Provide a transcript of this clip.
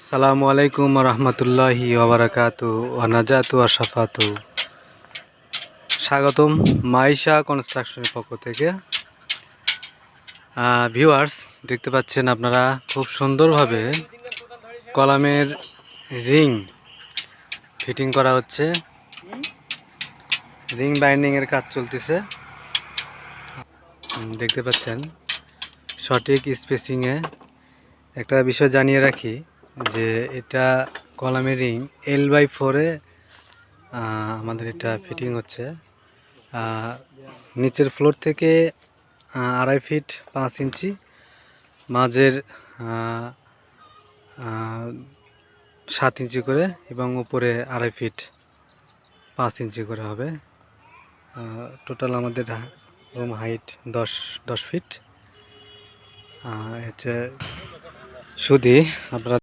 সালামু আলাইকুম রহমতুল্লাহি ওয়াবারাকাতু ওয়া নাজাতু ওয়া শাফাতু। স্বাগতম মাইশা কনস্ট্রাকশনের পক্ষ থেকে। ভিউয়ার্স, দেখতে পাচ্ছেন আপনারা খুব সুন্দরভাবে কলামের রিং ফিটিং করা হচ্ছে। রিং বাইন্ডিংয়ের কাজ চলতেছে। দেখতে পাচ্ছেন সঠিক স্পেসিংয়ে। একটা বিষয় জানিয়ে রাখি যে এটা কলামের রিং L/4-এ আমাদের এটা ফিটিং হচ্ছে। নিচের ফ্লোর থেকে 2.5 ফিট 5 ইঞ্চি, মাঝের 7 ইঞ্চি করে এবং উপরে 2.5 ফিট 5 ইঞ্চি করে হবে। টোটাল আমাদের রুম হাইট 10 ফিট। এটা শুধু আপনারা